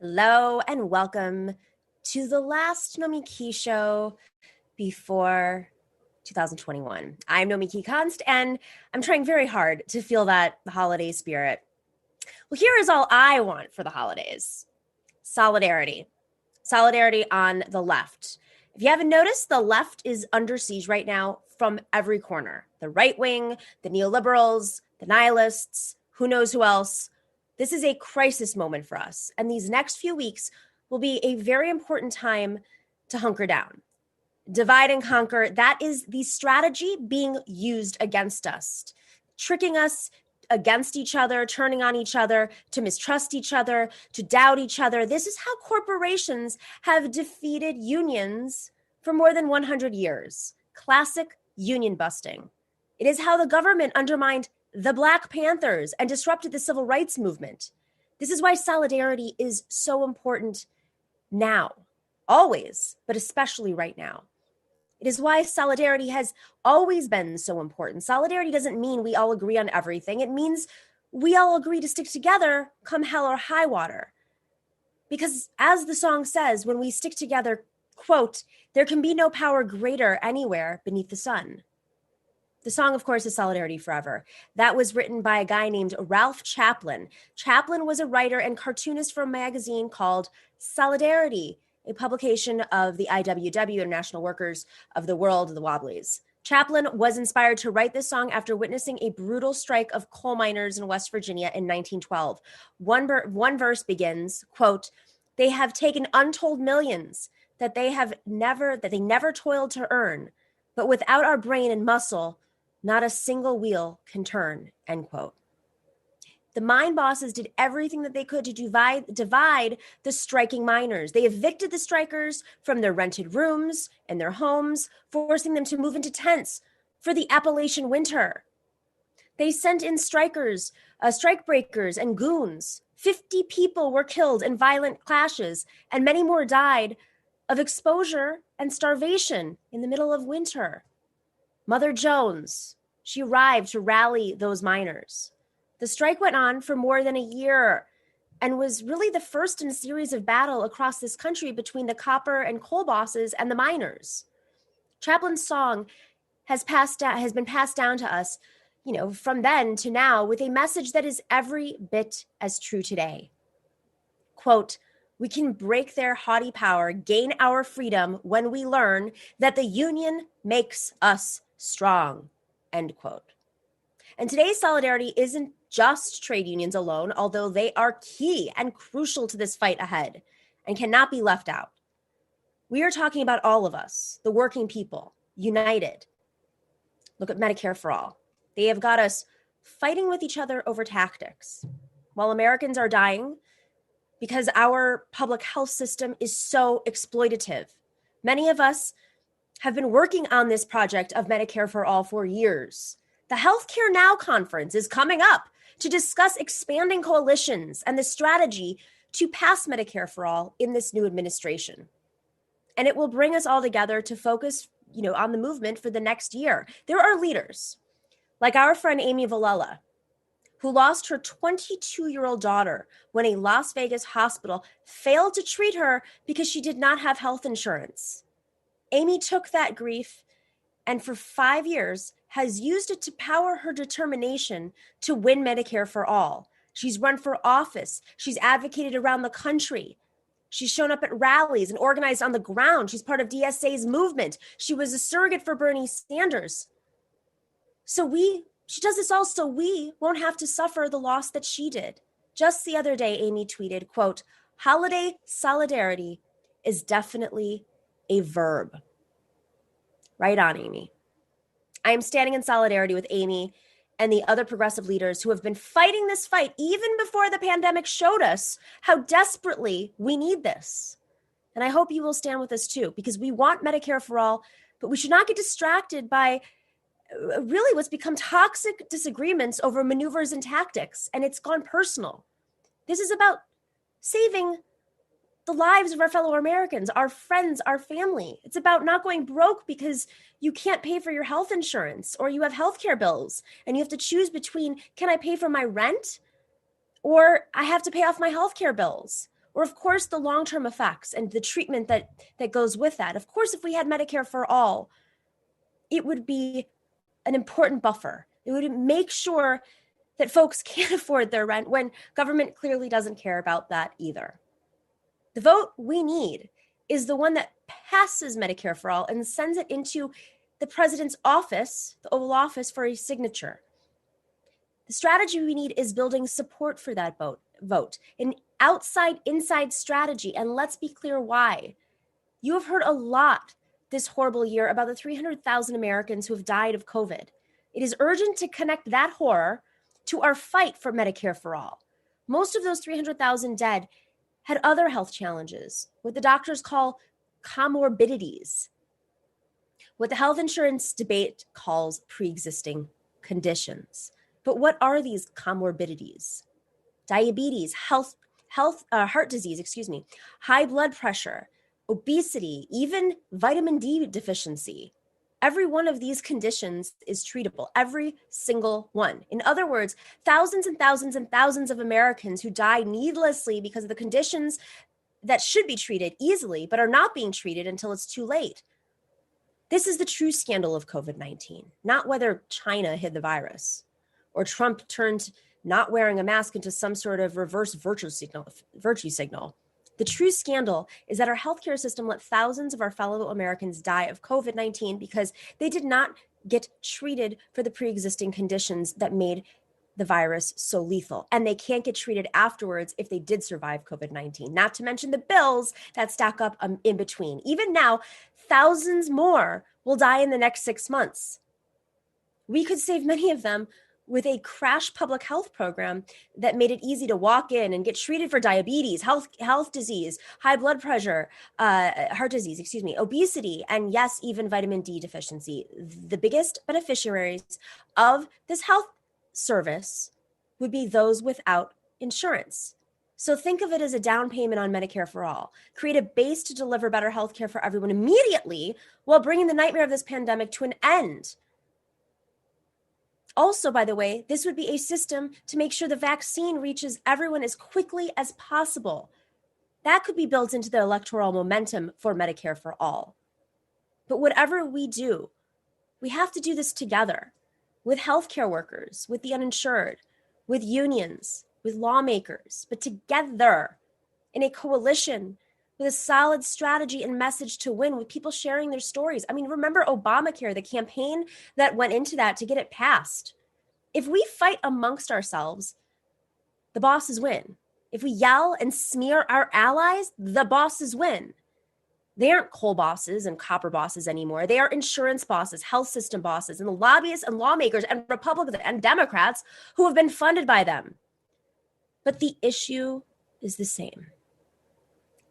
Hello and welcome to the last Nomiki show before 2021. I'm Nomiki Const, and I'm trying very hard to feel that holiday spirit. Well, here is all I want for the holidays. Solidarity. Solidarity on the left. If you haven't noticed, the left is under siege right now from every corner. The right wing, the neoliberals, the nihilists, who knows who else. This is a crisis moment for us, and these next few weeks will be a very important time to hunker down. Divide and conquer, that is the strategy being used against us, tricking us against each other, turning on each other, to mistrust each other, to doubt each other. This is how corporations have defeated unions for more than 100 years. Classic union busting. It is how the government undermined the Black Panthers and disrupted the civil rights movement. This is why solidarity is so important now, always, but especially right now. It is why solidarity has always been so important. Solidarity doesn't mean we all agree on everything. It means we all agree to stick together come hell or high water. Because as the song says, when we stick together, quote, there can be no power greater anywhere beneath the sun. The song, of course, is Solidarity Forever. That was written by a guy named Ralph Chaplin. Chaplin was a writer and cartoonist for a magazine called Solidarity, a publication of the IWW, International Workers of the World, the Wobblies. Chaplin was inspired to write this song after witnessing a brutal strike of coal miners in West Virginia in 1912. One verse begins, quote, "They have taken untold millions that they never toiled to earn, but without our brain and muscle, not a single wheel can turn," end quote. The mine bosses did everything that they could to divide the striking miners. They evicted the strikers from their rented rooms and their homes, forcing them to move into tents for the Appalachian winter. They sent in strikers, strikebreakers, and goons. 50 people were killed in violent clashes, and many more died of exposure and starvation in the middle of winter. Mother Jones, she arrived to rally those miners. The strike went on for more than a year and was really the first in a series of battle across this country between the copper and coal bosses and the miners. Chaplin's song has been passed down to us, from then to now with a message that is every bit as true today. Quote, "We can break their haughty power, gain our freedom when we learn that the union makes us strong," end quote. And today's solidarity isn't just trade unions alone, although they are key and crucial to this fight ahead and cannot be left out. We are talking about all of us, the working people, united. Look at Medicare for All. They have got us fighting with each other over tactics, while Americans are dying because our public health system is so exploitative. Many of us have been working on this project of Medicare for All for years. The Healthcare Now conference is coming up to discuss expanding coalitions and the strategy to pass Medicare for All in this new administration. And it will bring us all together to focus, on the movement for the next year. There are leaders like our friend Amy Villela, who lost her 22-year-old daughter when a Las Vegas hospital failed to treat her because she did not have health insurance. Amy took that grief and for 5 years has used it to power her determination to win Medicare for All. She's run for office. She's advocated around the country. She's shown up at rallies and organized on the ground. She's part of DSA's movement. She was a surrogate for Bernie Sanders. She does this all so we won't have to suffer the loss that she did. Just the other day, Amy tweeted, quote, "Holiday solidarity is definitely a verb." Right on, Amy. I am standing in solidarity with Amy and the other progressive leaders who have been fighting this fight even before the pandemic showed us how desperately we need this. And I hope you will stand with us too, because we want Medicare for All, but we should not get distracted by really what's become toxic disagreements over maneuvers and tactics, and it's gone personal. This is about saving the lives of our fellow Americans, our friends, our family. It's about not going broke because you can't pay for your health insurance or you have healthcare bills and you have to choose between, can I pay for my rent or I have to pay off my healthcare bills? Or, of course, the long-term effects and the treatment that goes with that. Of course, if we had Medicare for all, it would be an important buffer. It would make sure that folks can't afford their rent when government clearly doesn't care about that either. The vote we need is the one that passes Medicare for all and sends it into the president's office, the Oval Office, for a signature. The strategy we need is building support for that vote, an outside-inside strategy, and let's be clear why. You have heard a lot this horrible year about the 300,000 Americans who have died of COVID. It is urgent to connect that horror to our fight for Medicare for all. Most of those 300,000 dead had other health challenges, what the doctors call comorbidities, what the health insurance debate calls pre-existing conditions. But what are these comorbidities? Diabetes, heart disease, high blood pressure, obesity, even vitamin D deficiency. Every one of these conditions is treatable, every single one. In other words, thousands and thousands and thousands of Americans who die needlessly because of the conditions that should be treated easily, but are not being treated until it's too late. This is the true scandal of COVID-19, not whether China hid the virus or Trump turned not wearing a mask into some sort of reverse virtue signal. The true scandal is that our healthcare system let thousands of our fellow Americans die of COVID-19 because they did not get treated for the pre-existing conditions that made the virus so lethal. And they can't get treated afterwards if they did survive COVID-19, not to mention the bills that stack up in between. Even now, thousands more will die in the next 6 months. We could save many of them with a crash public health program that made it easy to walk in and get treated for diabetes, health disease, high blood pressure, heart disease, obesity, and yes, even vitamin D deficiency. The biggest beneficiaries of this health service would be those without insurance. So think of it as a down payment on Medicare for all. Create a base to deliver better healthcare for everyone immediately while bringing the nightmare of this pandemic to an end. Also, by the way, this would be a system to make sure the vaccine reaches everyone as quickly as possible. That could be built into the electoral momentum for Medicare for all. But whatever we do, we have to do this together with healthcare workers, with the uninsured, with unions, with lawmakers, but together in a coalition with a solid strategy and message to win, with people sharing their stories. I mean, remember Obamacare, the campaign that went into that to get it passed. If we fight amongst ourselves, the bosses win. If we yell and smear our allies, the bosses win. They aren't coal bosses and copper bosses anymore. They are insurance bosses, health system bosses, and the lobbyists and lawmakers and Republicans and Democrats who have been funded by them. But the issue is the same.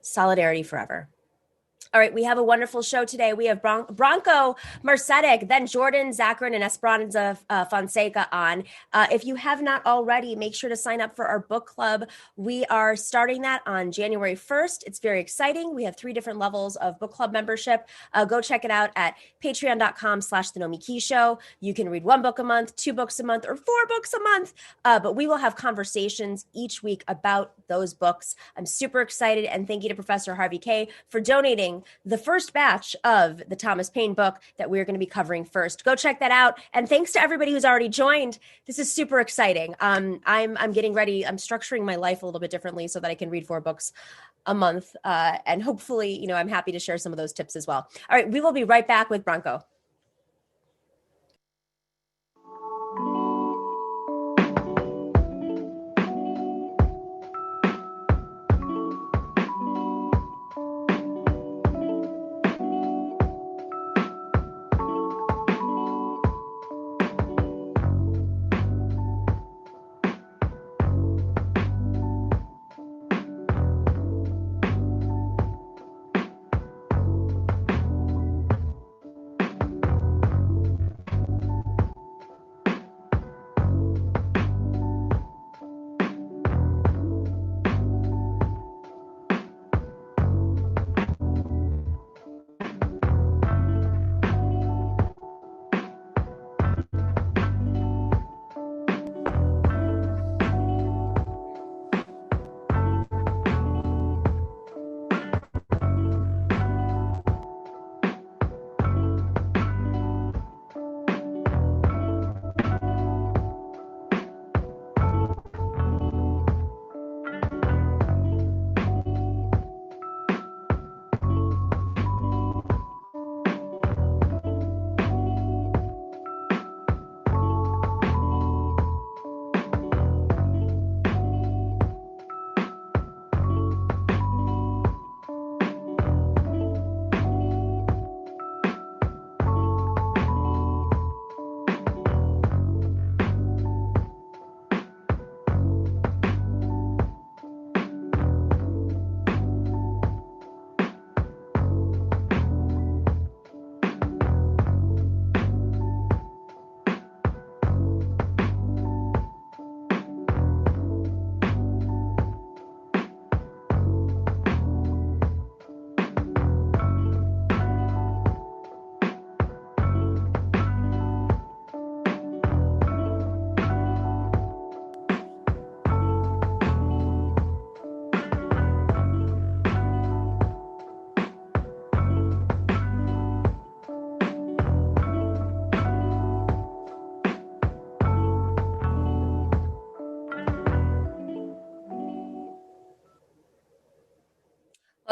Solidarity forever. All right, we have a wonderful show today. We have Branko Marcetic, then Jordan, Zakarin, and Esperanza Fonseca on. If you have not already, make sure to sign up for our book club. We are starting that on January 1st. It's very exciting. We have 3 different levels of book club membership. Go check it out at patreon.com/The Nomiki Show. You can read 1 book a month, 2 books a month, or 4 books a month. But we will have conversations each week about those books. I'm super excited, and thank you to Professor Harvey K. for donating the first batch of the Thomas Paine book that we're going to be covering first. Go check that out. And thanks to everybody who's already joined. This is super exciting. I'm getting ready. I'm structuring my life a little bit differently so that I can read 4 books a month. And hopefully, I'm happy to share some of those tips as well. All right, we will be right back with Branko.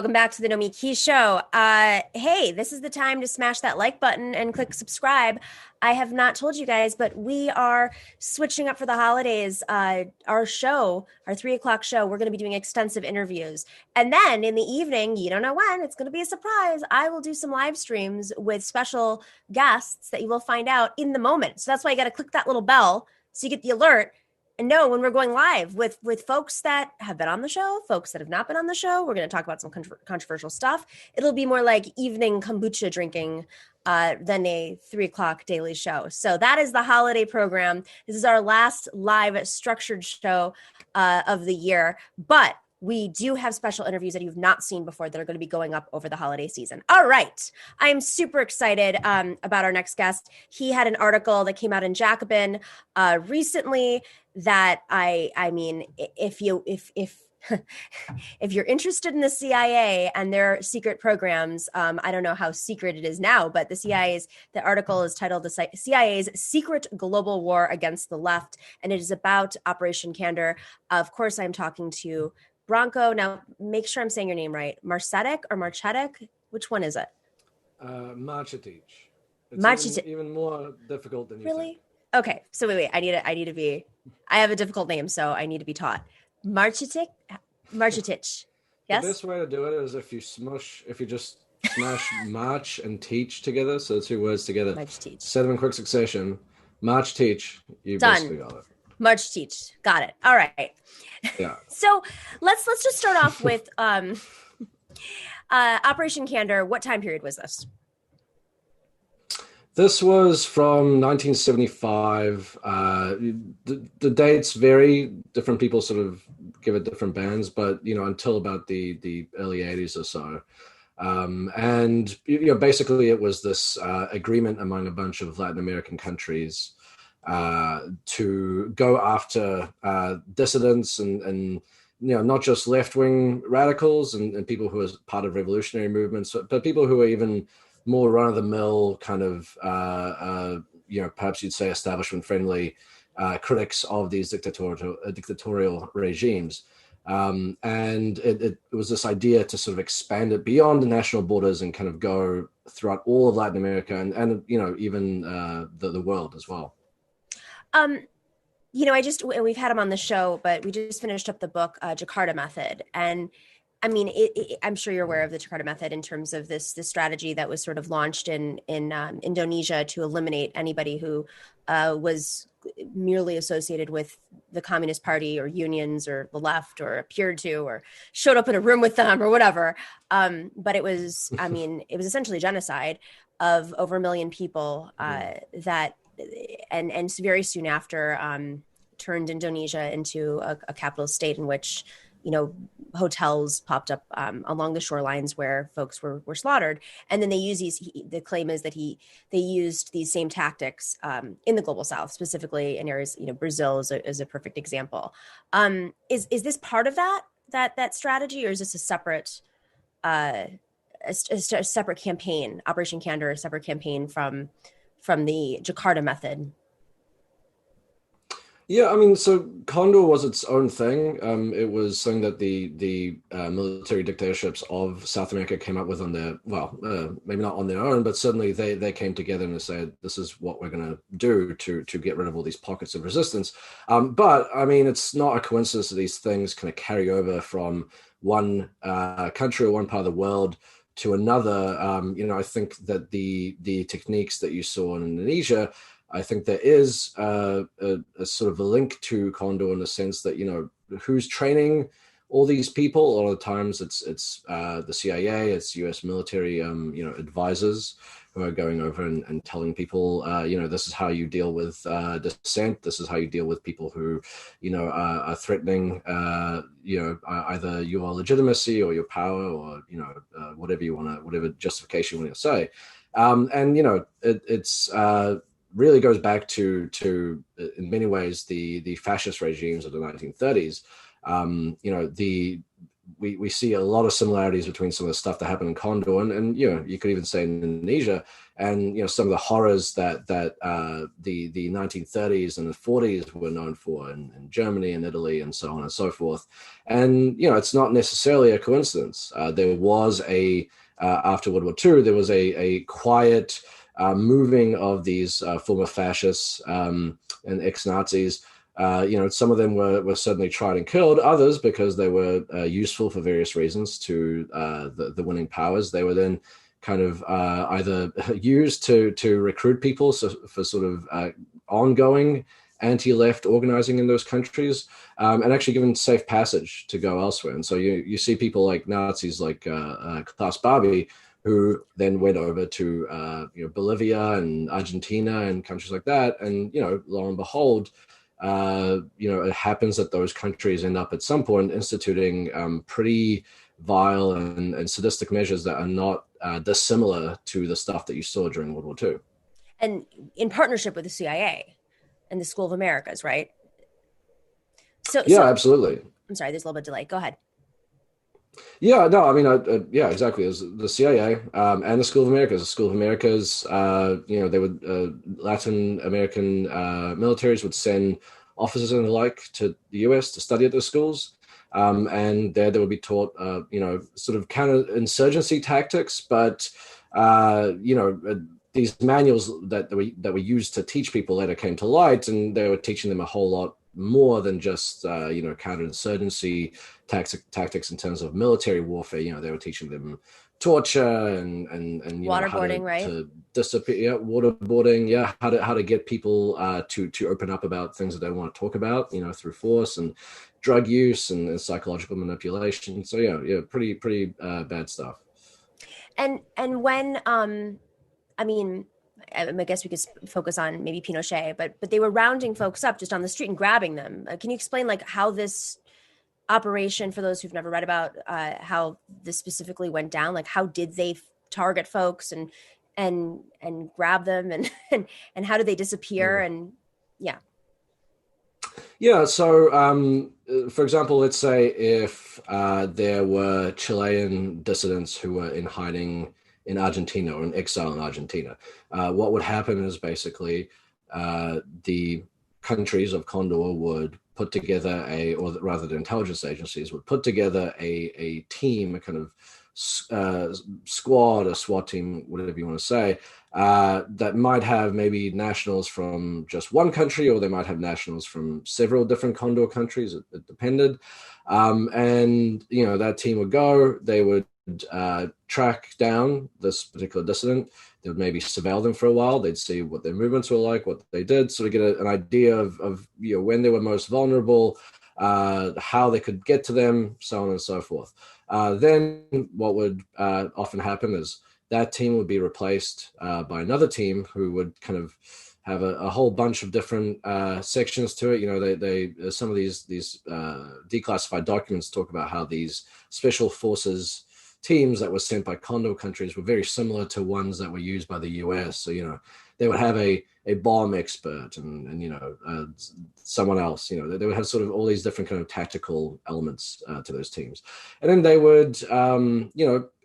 Welcome back to the Nomiki Show. Hey, this is the time to smash that like button and click subscribe. I have not told you guys, but we are switching up for the holidays. Our show, our 3 o'clock show, we're going to be doing extensive interviews. And then in the evening, you don't know when, it's going to be a surprise. I will do some live streams with special guests that you will find out in the moment. So that's why you got to click that little bell so you get the alert and know when we're going live with folks that have been on the show, folks that have not been on the show. We're going to talk about some controversial stuff. It'll be more like evening kombucha drinking than a 3 o'clock daily show. So that is the holiday program. This is our last live structured show of the year, but we do have special interviews that you've not seen before that are going to be going up over the holiday season. All right. I am super excited about our next guest. He had an article that came out in Jacobin recently that I mean, if if you're interested in the CIA and their secret programs, I don't know how secret it is now, but the article is titled "The CIA's Secret Global War Against the Left," and it is about Operation Candor. Of course, I'm talking to Branko. Now, make sure I'm saying your name right. Marcetic or Marcetic? Which one is it? Marcetic. It's even more difficult than you really? think. Okay, so wait. I have a difficult name, so I need to be taught. Marcetic. Yes. The best way to do it is if you just smash march and teach together, so the two words together. March teach. Set them in quick succession. March teach. You Done. Basically got it. March teach. Got it. All right. Yeah. So let's just start off with Operation Candor. What time period was this? This was from 1975. The dates vary. Different people sort of give it different bands, but until about the early 80s or so. And basically it was this agreement among a bunch of Latin American countries to go after dissidents and not just left-wing radicals and people who are part of revolutionary movements, but people who are even more run-of-the-mill kind of, perhaps you'd say establishment-friendly critics of these dictatorial regimes. And it was this idea to sort of expand it beyond the national borders and kind of go throughout all of Latin America and even the world as well. We've had him on the show, but we just finished up the book, Jakarta Method. And I mean, I'm sure you're aware of the Jakarta Method in terms of this strategy that was sort of launched in Indonesia to eliminate anybody who was merely associated with the Communist Party or unions or the left or appeared to or showed up in a room with them or whatever. But it was essentially genocide of over 1 million people that and very soon after turned Indonesia into a capitalist state in which hotels popped up along the shorelines where folks were slaughtered. And then they use the claim is that they used these same tactics in the global South, specifically in areas, Brazil is a perfect example. Is this part of that strategy, or is this a separate a separate campaign, Operation Candor, a separate campaign from the Jakarta Method? Yeah, I mean, so Condor was its own thing. It was something that the military dictatorships of South America came up with on their, maybe not on their own, but certainly they came together and said, this is what we're going to do to get rid of all these pockets of resistance. But I mean, it's not a coincidence that these things kind of carry over from one country or one part of the world to another. I think that the techniques that you saw in Indonesia, I think there is a sort of a link to Condor in the sense that, who's training all these people. A lot of times it's the CIA, it's US military, advisors who are going over and telling people, this is how you deal with dissent. This is how you deal with people who, are threatening, either your legitimacy or your power or, whatever justification you want to say. It's really goes back to in many ways the fascist regimes of the 1930s. we see a lot of similarities between some of the stuff that happened in Condor and you could even say in Indonesia, and some of the horrors that the 1930s and the 40s were known for in Germany and Italy and so on and so forth. And it's not necessarily a coincidence. There was after World War II, there was a quiet moving of these former fascists and ex-Nazis. Some of them were certainly tried and killed. Others, because they were useful for various reasons to the winning powers, they were then kind of either used to recruit people for sort of ongoing anti-left organizing in those countries, and actually given safe passage to go elsewhere. And so you see people like Nazis like Klaus Barbie, who then went over to Bolivia and Argentina and countries like that. And lo and behold, it happens that those countries end up at some point instituting pretty vile and sadistic measures that are not dissimilar to the stuff that you saw during World War II. And in partnership with the CIA and the School of Americas, right? So absolutely. I'm sorry, there's a little bit of delay. Go ahead. Yeah, no, I mean, yeah, exactly. It was the CIA and the School of Americas. The School of Americas, they would Latin American militaries would send officers and the like to the US to study at those schools, and there they would be taught, sort of counterinsurgency tactics, but these manuals that were used to teach people later came to light, and they were teaching them a whole lot more than just counterinsurgency tactics in terms of military warfare. They were teaching them torture and waterboarding, right? To disappear, waterboarding, how to get people to open up about things that they want to talk about, through force and drug use and psychological manipulation. So pretty bad stuff. And when I mean, I guess we could focus on maybe Pinochet, but they were rounding folks up just on the street and grabbing them. Can you explain like how this operation, for those who've never read about how this specifically went down? Like, how did they target folks and grab them and how did they disappear? And so for example, let's say if there were Chilean dissidents who were in hiding in Argentina or in exile in Argentina, what would happen is basically the countries of Condor would put together or rather the intelligence agencies would put together a team, a kind of squad, a SWAT team, whatever you want to say, that might have maybe nationals from just one country, or they might have nationals from several different Condor countries. It depended. And, that team would go, they would track down this particular dissident. They would maybe surveil them for a while. They'd see what their movements were like, what they did, sort of get an idea of when they were most vulnerable, how they could get to them, so on and so forth. Then what would often happen is that team would be replaced by another team who would kind of have a whole bunch of different sections to it. They some of these declassified documents talk about how these special forces teams that were sent by Condor countries were very similar to ones that were used by the US. So, they would have a bomb expert and someone else, they would have sort of all these different kind of tactical elements to those teams. And then they would,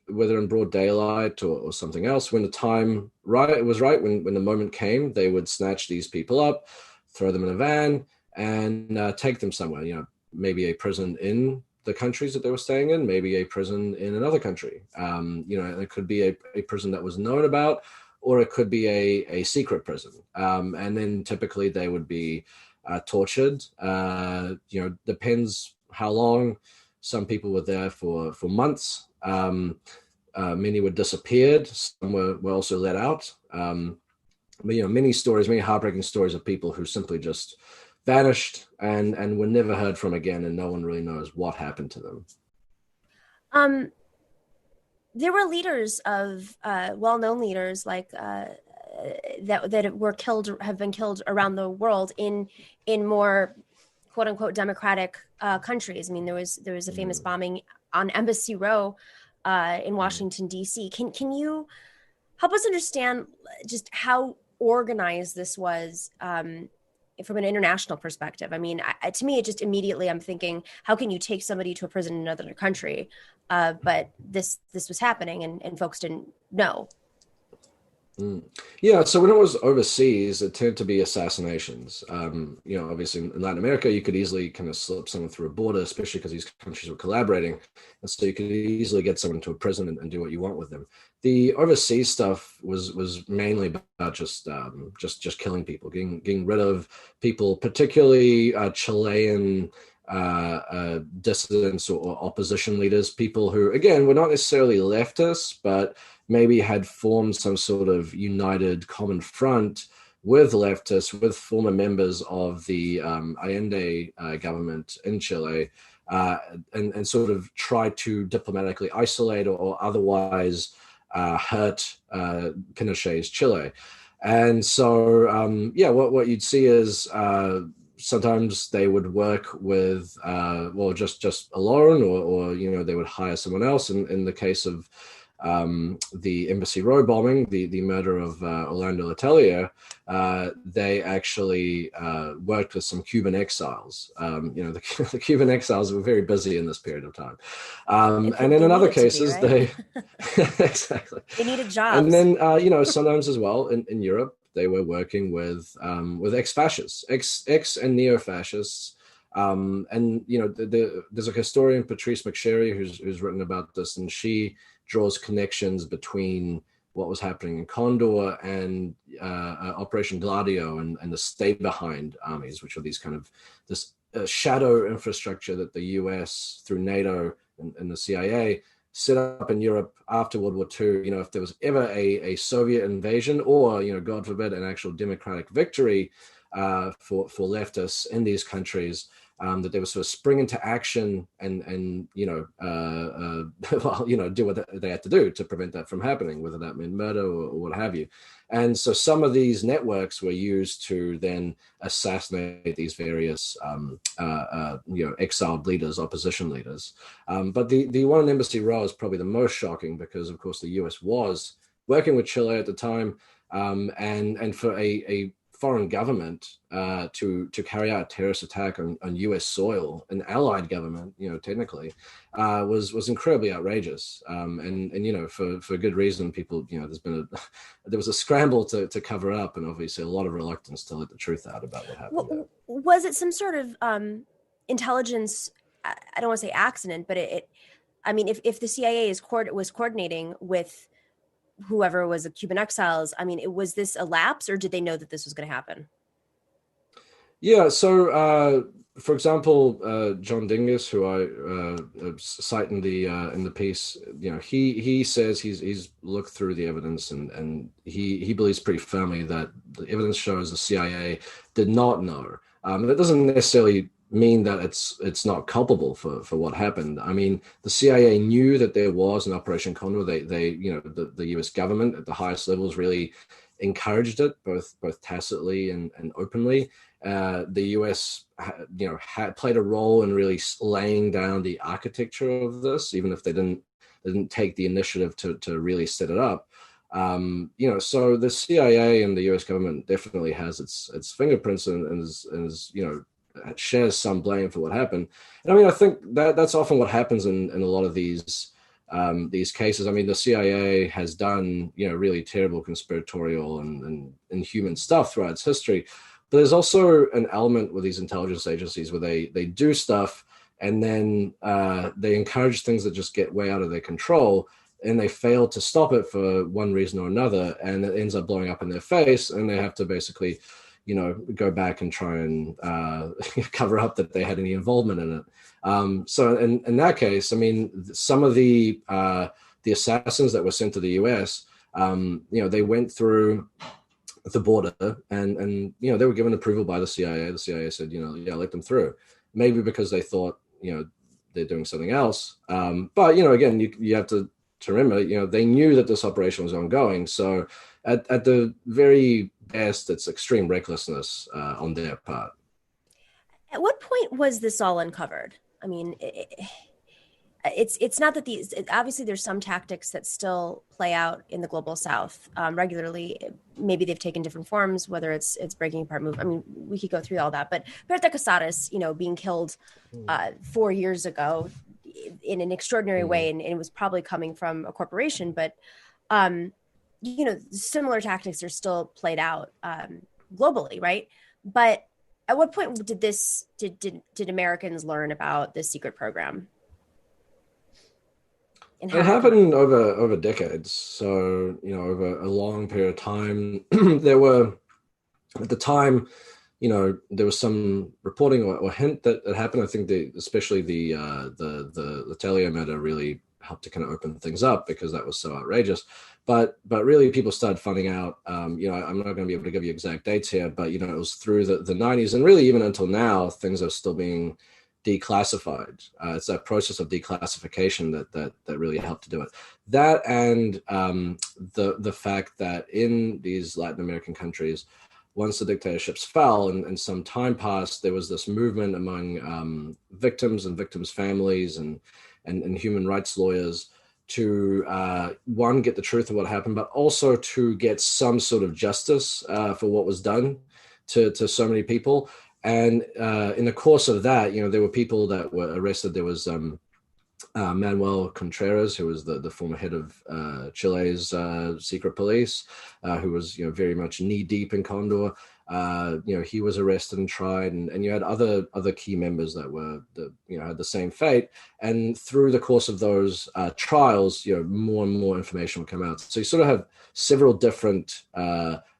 whether in broad daylight or something else, when the time was right, when the moment came, they would snatch these people up, throw them in a van and take them somewhere, maybe a prison in the countries that they were staying in, maybe a prison in another country. It could be a prison that was known about, or it could be a secret prison. And then typically they would be tortured. Depends how long. Some people were there for months. Many were disappeared. Some were also let out. Many heartbreaking stories of people who simply just vanished and were never heard from again, and no one really knows what happened to them. There were leaders of well-known leaders like that were killed, have been killed around the world in more quote unquote democratic countries. I mean, there was a famous bombing on Embassy Row in Washington, D.C. Can you help us understand just how organized this was? from an international perspective? I mean, to me, it just immediately I'm thinking, how can you take somebody to a prison in another country? But this was happening, and folks didn't know. Mm. Yeah, so when it was overseas, it tended to be assassinations. Obviously in Latin America, you could easily kind of slip someone through a border, especially because these countries were collaborating, and so you could easily get someone to a prison and do what you want with them. The overseas stuff was mainly about just killing people, getting rid of people, particularly Chilean dissidents or opposition leaders, people who, again, were not necessarily leftists, but maybe had formed some sort of united common front with leftists, with former members of the Allende government in Chile, and sort of tried to diplomatically isolate or otherwise hurt Pinochet's Chile. And so, what you'd see is sometimes they would work with, just alone, or they would hire someone else. In the case of the Embassy Row bombing, the murder of Orlando Letelier, they actually worked with some Cuban exiles. The Cuban exiles were very busy in this period of time. And in other cases, right? exactly. They needed jobs. And then, sometimes as well in Europe, they were working with ex-fascists, ex and neo-fascists. There's a historian, Patrice McSherry, who's written about this, and she draws connections between what was happening in Condor and Operation Gladio and the stay behind armies, which are these kind of this shadow infrastructure that the US through NATO and the CIA set up in Europe after World War II. If there was ever a Soviet invasion or, God forbid, an actual democratic victory for leftists in these countries, that they would sort of spring into action and do what they had to do to prevent that from happening, whether that meant murder or what have you. And so some of these networks were used to then assassinate these various, exiled leaders, opposition leaders. But the one in Embassy Row is probably the most shocking because, of course, the US was working with Chile at the time, and for a foreign government to carry out a terrorist attack on US soil, an allied government, technically, was incredibly outrageous. And for good reason, people, there was a scramble to cover up, and obviously a lot of reluctance to let the truth out about what happened. Was it some sort of intelligence? I don't want to say accident, but if the CIA was coordinating with whoever was the Cuban exiles, was this a lapse, or did they know that this was going to happen? Yeah, so for example, John Dingus, who I cite in the piece, he says he's looked through the evidence, and he believes pretty firmly that the evidence shows the CIA did not know. That doesn't necessarily mean that it's not culpable for what happened. The CIA knew that there was an Operation Condor. They the US government at the highest levels really encouraged it, both tacitly and openly. The US had played a role in really laying down the architecture of this, even if they didn't take the initiative to really set it up. So the CIA and the US government definitely has its fingerprints and is shares some blame for what happened. And I think that's often what happens in a lot of these cases. The CIA has done really terrible conspiratorial and inhuman stuff throughout its history, but there's also an element with these intelligence agencies where they do stuff and then they encourage things that just get way out of their control, and they fail to stop it for one reason or another, and it ends up blowing up in their face, and they have to basically go back and try and cover up that they had any involvement in it. So in that case, some of the assassins that were sent to the US, they went through the border and they were given approval by the CIA. The CIA said, let them through. Maybe because they thought, they're doing something else. But, again, you have to remember, they knew that this operation was ongoing. So at the very best, it's extreme recklessness on their part. At what point was this all uncovered? it's not that obviously there's some tactics that still play out in the global South regularly. Maybe they've taken different forms, whether it's breaking apart move. I mean, we could go through all that, but Berta Casares, being killed 4 years ago in an extraordinary way, and it was probably coming from a corporation, but similar tactics are still played out globally, right? But at what point did Americans learn about this secret program? It happened over decades. So, over a long period of time, there were, at the time, there was some reporting or hint that it happened. I think especially the Talia matter really helped to kind of open things up because that was so outrageous. But really, people started finding out. I'm not going to be able to give you exact dates here, but it was through the 90s, and really even until now, things are still being declassified. It's that process of declassification that really helped to do it. That and the fact that in these Latin American countries, once the dictatorships fell and some time passed, there was this movement among victims and victims' families and human rights lawyers to one, get the truth of what happened, but also to get some sort of justice for what was done to so many people. And in the course of that, there were people that were arrested. There was Manuel Contreras, who was the former head of Chile's secret police, who was very much knee deep in Condor. He was arrested and tried, and you had other key members that were had the same fate. And through the course of those trials, more and more information would come out. So you sort of have several different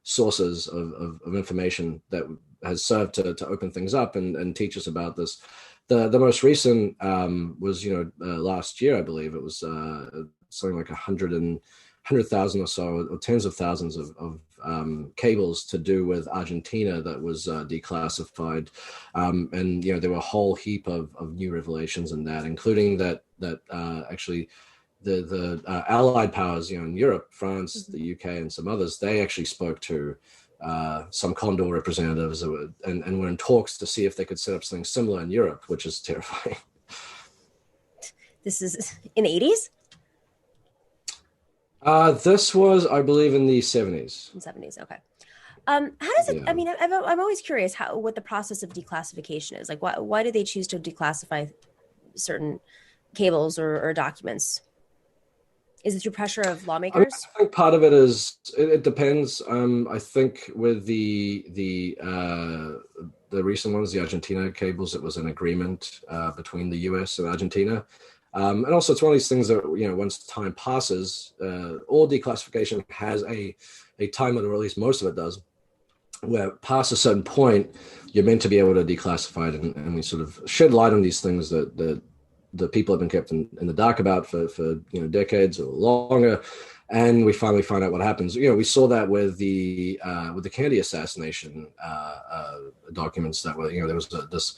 sources of information that has served to open things up and teach us about this. The most recent was last year, I believe. It was something like 100,000 or so, or tens of thousands of cables to do with Argentina that was declassified, and there were a whole heap of new revelations in that, including that actually the allied powers in Europe, France, the UK, and some others, they actually spoke to some Condor representatives and were in talks to see if they could set up something similar in Europe, which is terrifying. This is in the 80s? This was, I believe, in the 70s. In 70s, okay. How does it, I mean, I'm always curious what the process of declassification is. Like, why do they choose to declassify certain cables or documents? Is it through pressure of lawmakers? I think part of it is it depends. I think with the recent ones, the Argentina cables, it was an agreement between the US and Argentina. And also, it's one of these things that once time passes, all declassification has a time limit, or at least most of it does, where past a certain point, you're meant to be able to declassify it, and we sort of shed light on these things that the people have been kept in the dark about for decades or longer, and we finally find out what happens. We saw that with the Kennedy assassination documents that were there was this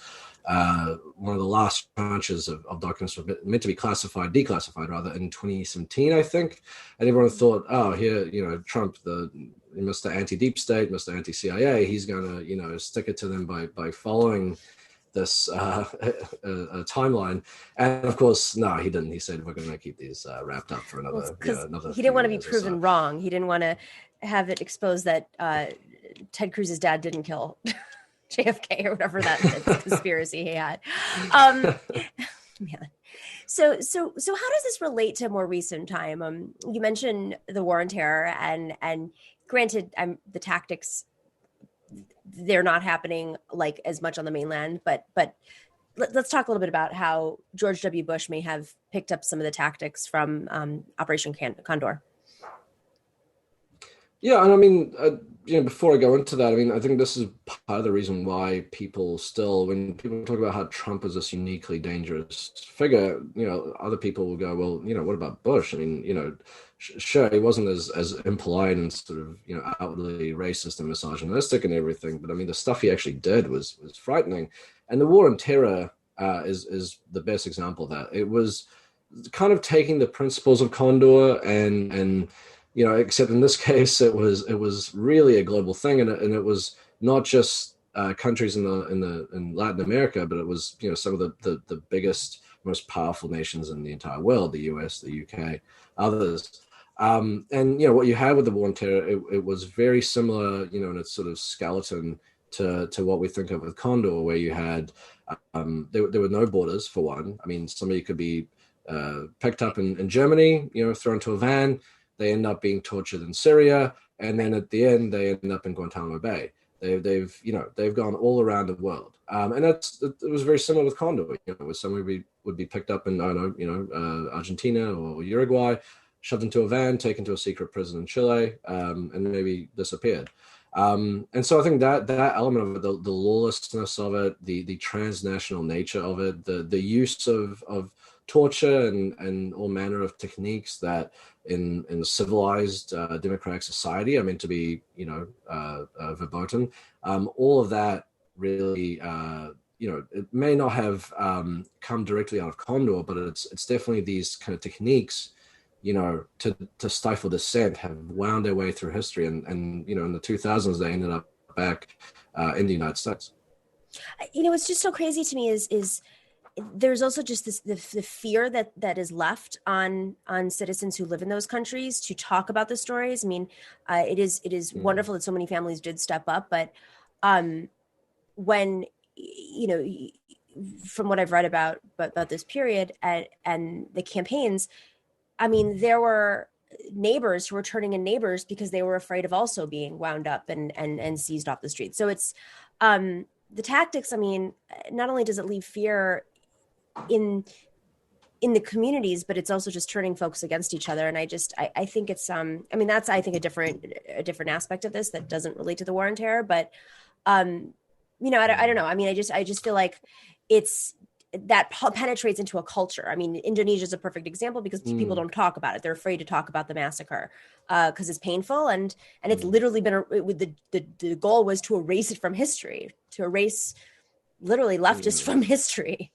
one of the last tranches of documents were meant to be declassified rather, in 2017, I think, and everyone thought, oh, here Trump, the Mr. Anti-Deep State, Mr. Anti-CIA, he's going to stick it to them by following this timeline. And of course, no, he didn't. He said, we're going to keep these wrapped up for another he didn't want to be proven wrong. He didn't want to have it exposed that Ted Cruz's dad didn't kill JFK or whatever that conspiracy he had. Man. So how does this relate to more recent time? You mentioned the war on terror, and granted, the tactics, they're not happening like as much on the mainland, but let's talk a little bit about how George W. Bush may have picked up some of the tactics from Operation Condor. Yeah, and I mean, before I go into that, I mean, I think this is part of the reason why people still, when people talk about how Trump is this uniquely dangerous figure, other people will go, well, what about Bush? I mean, sure, he wasn't as impolite and sort of, outwardly racist and misogynistic and everything, but I mean, the stuff he actually did was frightening. And the war on terror is the best example of that. It was kind of taking the principles of Condor and except in this case, it was really a global thing, and it was not just countries in Latin America, but it was some of the biggest, most powerful nations in the entire world, the US, the UK, others. And what you had with the war on terror, it was very similar, in its sort of skeleton to what we think of with Condor, where you had there were no borders for one. I mean, somebody could be picked up in Germany, thrown to a van. They end up being tortured in Syria, and then at the end they end up in Guantanamo Bay. They've gone all around the world, and it was very similar with Condor. Where somebody would be picked up in, I don't know, Argentina or Uruguay, shoved into a van, taken to a secret prison in Chile, and maybe disappeared. And so I think that element of it, the lawlessness of it, the transnational nature of it, the use of torture and all manner of techniques that in civilized democratic society are meant to be verboten, all of that really it may not have come directly out of Condor, but it's definitely these kind of techniques to stifle dissent have wound their way through history, and in the 2000s they ended up back in the United States. What's just so crazy to me is there's also just the fear that is left on citizens who live in those countries to talk about the stories. I mean, it is wonderful that so many families did step up, but when from what I've read about this period and the campaigns, I mean, there were neighbors who were turning in neighbors because they were afraid of also being wound up and seized off the street. So it's the tactics. I mean, not only does it leave fear in the communities, but it's also just turning folks against each other. And I think it's that's a different aspect of this that doesn't relate to the war on terror. But I don't know. I mean, I just feel like it's that penetrates into a culture. I mean, Indonesia is a perfect example because people don't talk about it. They're afraid to talk about the massacre because it's painful, and it's literally been the goal was to erase it from history, to erase literally leftists from history.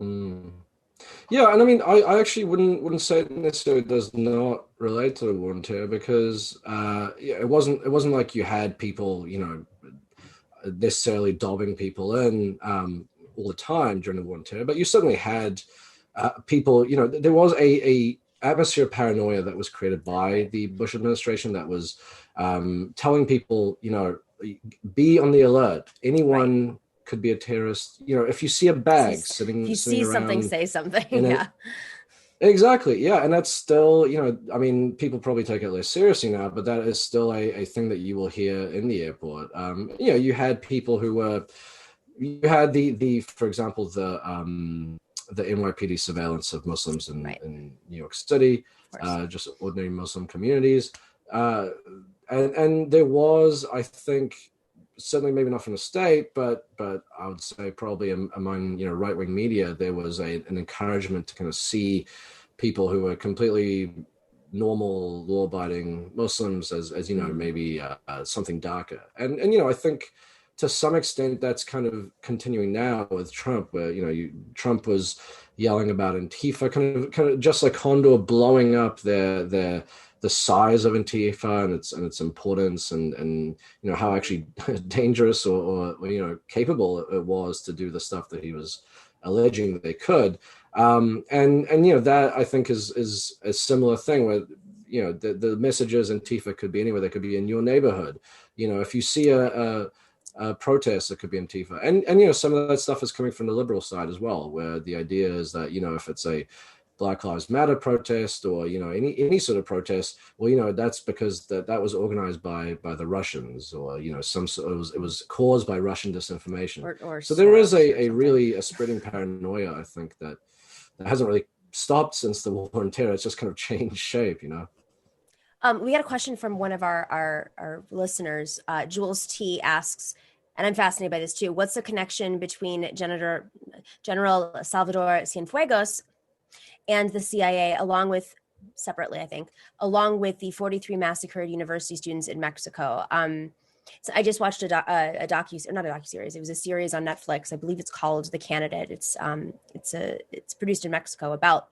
Yeah, and I mean, I actually wouldn't say it necessarily does not relate to the war on terror, because it wasn't like you had people necessarily dobbing people in all the time during the war on terror, but you certainly had people. There was a atmosphere of paranoia that was created by the Bush administration that was telling people, be on the alert. Anyone could be a terrorist. If you see a bag sitting, if you see something, say something. Yeah. Exactly. Yeah. And that's still, I mean, people probably take it less seriously now, but that is still a thing that you will hear in the airport. You had people who were, you had for example, the NYPD surveillance of Muslims in New York City, just ordinary Muslim communities. And there was, I think, certainly maybe not from the state, but I would say probably among right-wing media, there was an encouragement to kind of see people who were completely normal, law-abiding Muslims as maybe something darker. And I think to some extent that's kind of continuing now with Trump, where Trump was yelling about Antifa, kind of just like Condor blowing up the size of Antifa and its importance and how actually dangerous or capable it was to do the stuff that he was alleging that they could. And that I think is a similar thing where the messages Antifa could be anywhere. They could be in your neighborhood. If you see a protest, that could be Antifa, and some of that stuff is coming from the liberal side as well, where the idea is that if it's a Black Lives Matter protest or any sort of protest, well that's because that was organized by the Russians, or it was caused by Russian disinformation. Or so there is a really spreading paranoia, I think, that hasn't really stopped since the war on terror. It's just kind of changed shape. We got a question from one of our listeners. Jules T asks, and I'm fascinated by this too, what's the connection between General Salvador Cienfuegos and the CIA, separately, I think, along with the 43 massacred university students in Mexico? So I just watched not a docuseries. It was a series on Netflix. I believe it's called The Candidate. It's produced in Mexico about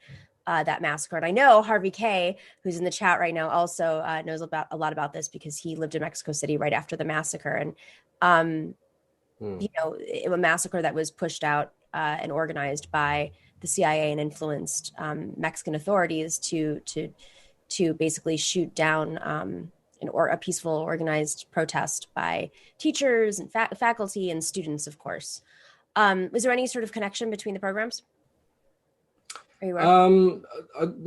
that massacre. And I know Harvey K, who's in the chat right now, also knows a lot about this because he lived in Mexico City right after the massacre. And a massacre that was pushed out and organized by the CIA and influenced Mexican authorities to basically shoot down a peaceful organized protest by teachers and faculty and students, of course. Was there any sort of connection between the programs? Are you aware?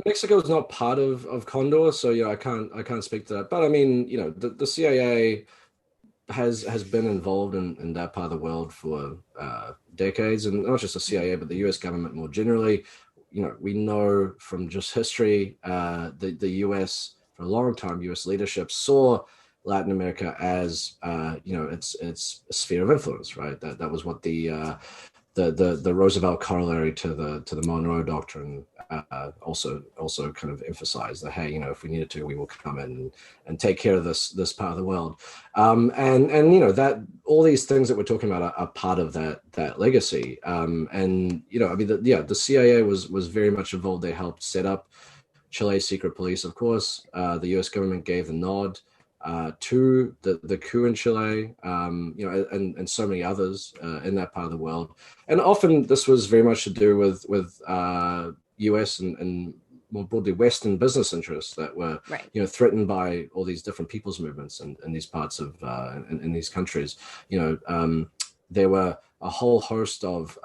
Mexico is not part of Condor, so I can't speak to that. But I mean, the CIA has been involved in that part of the world for decades, and not just the CIA, but the U.S. government more generally. We know from just history, the U.S. for a long time, U.S. leadership saw Latin America as its sphere of influence, right? That was what the Roosevelt corollary to the Monroe Doctrine also kind of emphasized that, hey, if we needed to, we will come in and take care of this part of the world, and that all these things that we're talking about are part of that legacy, the CIA was very much involved. They helped set up Chile's secret police, of course. The U.S. government gave the nod to the coup in Chile, and so many others in that part of the world. And often this was very much to do with U.S. and more broadly Western business interests that were threatened by all these different people's movements in these parts of in these countries. There were a whole host of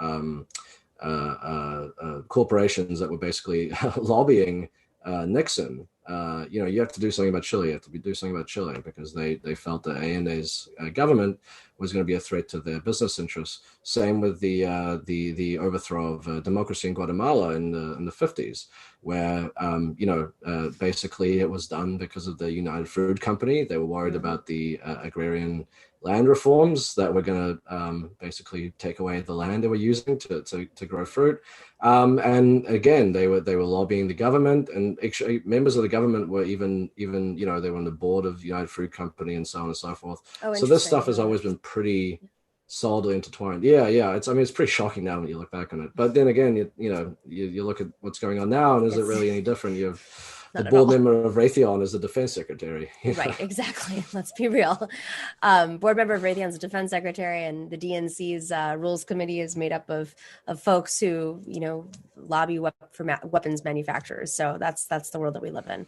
corporations that were basically lobbying Nixon. You have to do something about Chile. You have to do something about Chile because they felt that Allende's government was going to be a threat to their business interests. Same with the overthrow of democracy in Guatemala in the 50s, where basically it was done because of the United Fruit Company. They were worried about the agrarian land reforms that were going to basically take away the land they were using to grow fruit. And again, they were lobbying the government, and actually members of the government were even they were on the board of United Fruit Company and so on and so forth. So this stuff has always been pretty solidly intertwined. Yeah. It's pretty shocking now when you look back on it. But then again, you look at what's going on now, and is it really any different? You have the board member of Raytheon is the defense secretary. Right, exactly. Let's be real. Board member of Raytheon is the defense secretary, and the DNC's rules committee is made up of folks who, lobby for weapons manufacturers. So that's the world that we live in.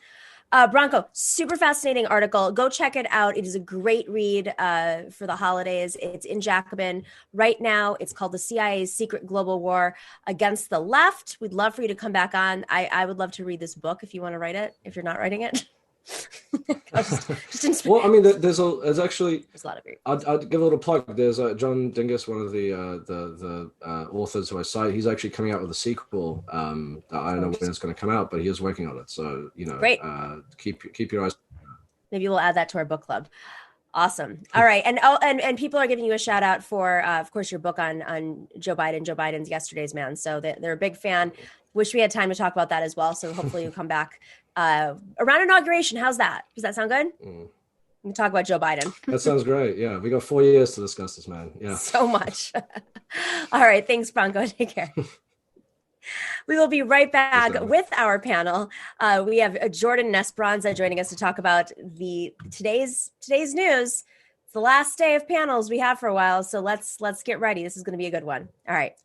Branko, super fascinating article. Go check it out. It is a great read for the holidays. It's in Jacobin right now. It's called The CIA's Secret Global War Against the Left. We'd love for you to come back on. I would love to read this book if you want to write it, if you're not writing it. Well, I mean, there's actually a lot of great. I'd give a little plug. There's John Dingus, one of the authors who I cite. He's actually coming out with a sequel. I don't know when it's going to come out, but he is working on it. So great. Keep your eyes. Maybe we'll add that to our book club. Awesome. All right. And people are giving you a shout out for, of course, your book on Joe Biden's Yesterday's Man. So they're a big fan. Wish we had time to talk about that as well. So hopefully you come back around inauguration. How's that? Does that sound good? We can talk about Joe Biden. That sounds great. Yeah. We got 4 years to discuss this, man. Yeah. So much. All right. Thanks, Branko. Take care. We will be right back with our panel. We have Jordan and Esperanza joining us to talk about today's news. It's the last day of panels we have for a while, so let's get ready. This is going to be a good one. All right.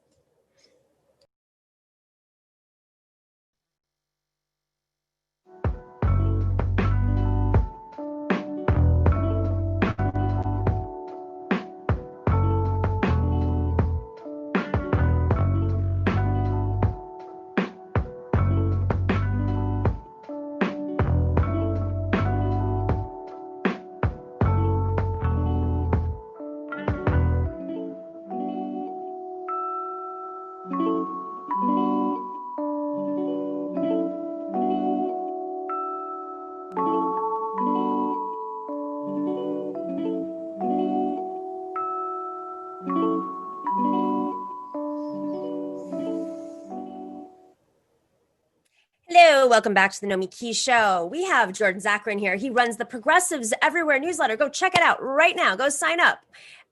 Hello, welcome back to the Nomiki Show. We have Jordan Zakarin here. He runs the Progressives Everywhere newsletter. Go check it out right now. Go sign up.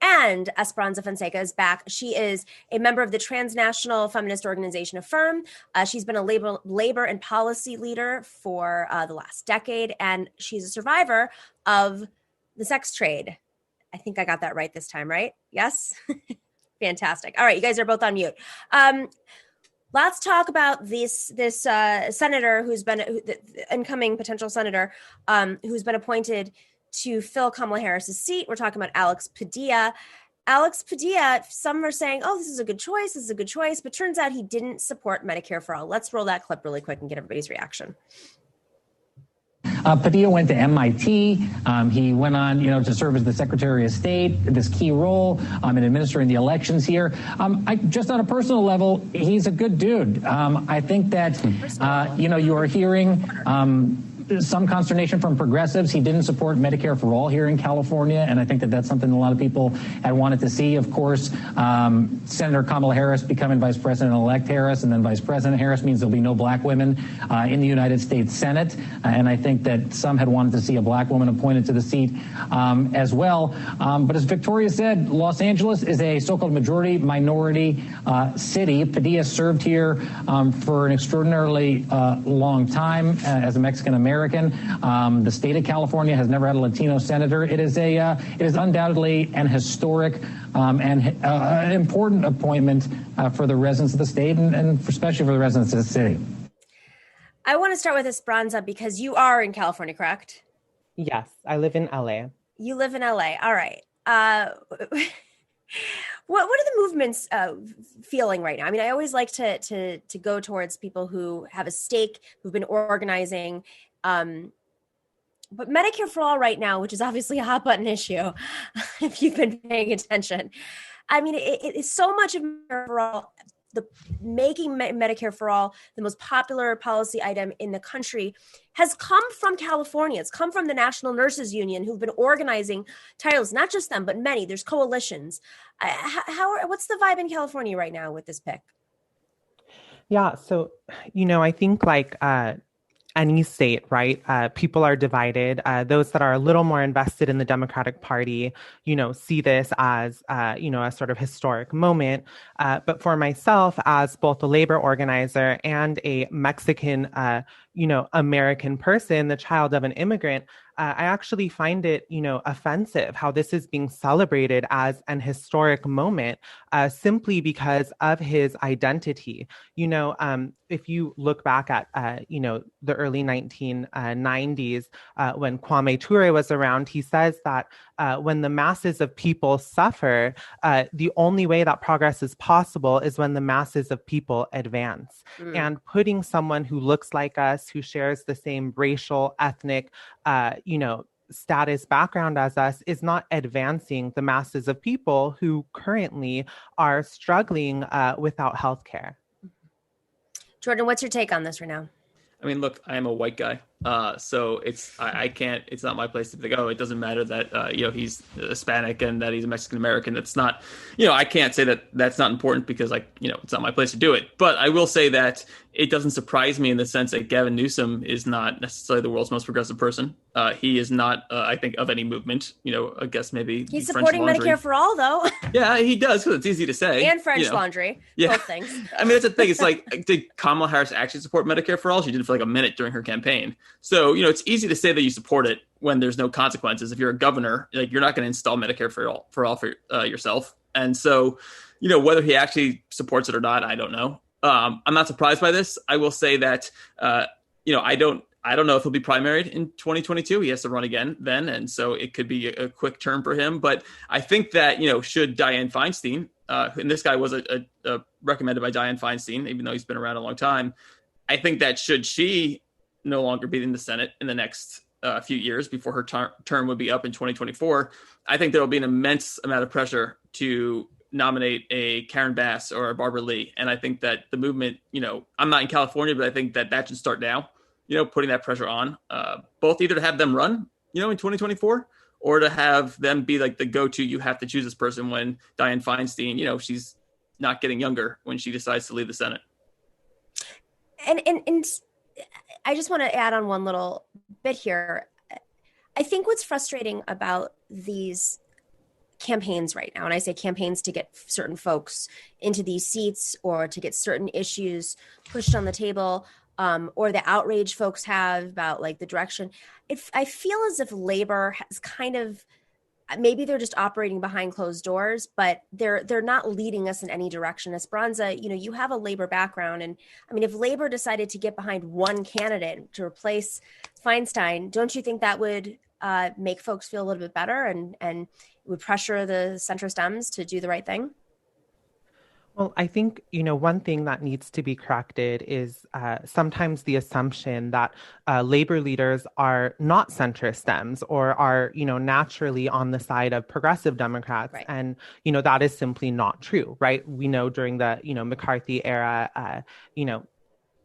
And Esperanza Fonseca is back. She is a member of the transnational feminist organization Affirm. She's been a labor and policy leader for the last decade, and she's a survivor of the sex trade. I think I got that right this time, right? Yes? Fantastic. All right, you guys are both on mute. Let's talk about this senator the incoming potential senator who's been appointed to fill Kamala Harris's seat. We're talking about Alex Padilla. Alex Padilla, some are saying, oh, this is a good choice, but turns out he didn't support Medicare for all. Let's roll that clip really quick and get everybody's reaction. Padilla went to MIT. He went on, to serve as the Secretary of State, this key role in administering the elections here. Just on a personal level, he's a good dude. I think that, you are hearing some consternation from progressives. He didn't support Medicare for all here in California, and I think that that's something a lot of people had wanted to see. Of course, Senator Kamala Harris becoming Vice President-elect Harris, and then Vice President Harris means there'll be no black women in the United States Senate, and I think that some had wanted to see a black woman appointed to the seat as well. But as Victoria said, Los Angeles is a so-called majority-minority city. Padilla served here for an extraordinarily long time as a Mexican-American. The state of California has never had a Latino senator. It is undoubtedly an historic and an important appointment for the residents of the state and especially for the residents of the city. I want to start with Esperanza because you are in California, correct? Yes, I live in LA. You live in LA. All right. What are the movements feeling right now? I mean, I always like to go towards people who have a stake, who've been organizing. But Medicare for all right now, which is obviously a hot button issue, if you've been paying attention. I mean, it is so much of Medicare for all, making Medicare for all the most popular policy item in the country has come from California. It's come from the National Nurses Union, who've been organizing titles, not just them, but many. There's coalitions. What's the vibe in California right now with this pick? Yeah, so, I think any state, right? People are divided. Those that are a little more invested in the Democratic Party, see this as, a sort of historic moment. But for myself, as both a labor organizer and a Mexican, American person, the child of an immigrant, I actually find it, offensive how this is being celebrated as an historic moment simply because of his identity. If you look back at, the early 1990s, when Kwame Ture was around, he says that when the masses of people suffer, the only way that progress is possible is when the masses of people advance. And putting someone who looks like us, who shares the same racial, ethnic, status background as us is not advancing the masses of people who currently are struggling without healthcare. Jordan, what's your take on this right now? I mean, look, I am a white guy, so I can't. It's not my place to think. Oh, it doesn't matter that he's Hispanic and that he's a Mexican American. That's not. I can't say that that's not important because it's not my place to do it. But I will say that it doesn't surprise me in the sense that Gavin Newsom is not necessarily the world's most progressive person. He is not, I think, of any movement. I guess maybe he's supporting Medicare for all, though. Yeah, he does because it's easy to say. And French laundry. Yeah. Both things. I mean, that's the thing. It's like, did Kamala Harris actually support Medicare for all? She did it for like a minute during her campaign. So, it's easy to say that you support it when there's no consequences. If you're a governor, you're not going to install Medicare for all yourself. And so, whether he actually supports it or not, I don't know. I'm not surprised by this. I will say that, I don't know if he'll be primaried in 2022. He has to run again then. And so it could be a quick term for him. But I think that, should Dianne Feinstein, and this guy was recommended by Dianne Feinstein, even though he's been around a long time, I think that should she no longer be in the Senate in the next few years before her term would be up in 2024, I think there will be an immense amount of pressure to nominate a Karen Bass or a Barbara Lee. And I think that the movement, I'm not in California, but I think that should start now, putting that pressure on, both either to have them run, in 2024 or to have them be like the go-to, you have to choose this person when Dianne Feinstein, she's not getting younger when she decides to leave the Senate. And I just want to add on one little bit here. I think what's frustrating about these campaigns right now, and I say campaigns to get certain folks into these seats or to get certain issues pushed on the table, or the outrage folks have about like the direction. I feel as if labor has kind of, maybe they're just operating behind closed doors, but they're not leading us in any direction. Esperanza, you have a labor background, and I mean, if labor decided to get behind one candidate to replace Feinstein, don't you think that would make folks feel a little bit better and would pressure the centrist Dems to do the right thing? Well, I think, one thing that needs to be corrected is sometimes the assumption that labor leaders are not centrist Dems or are, naturally on the side of progressive Democrats. Right. And, that is simply not true, right? We know during the, McCarthy era,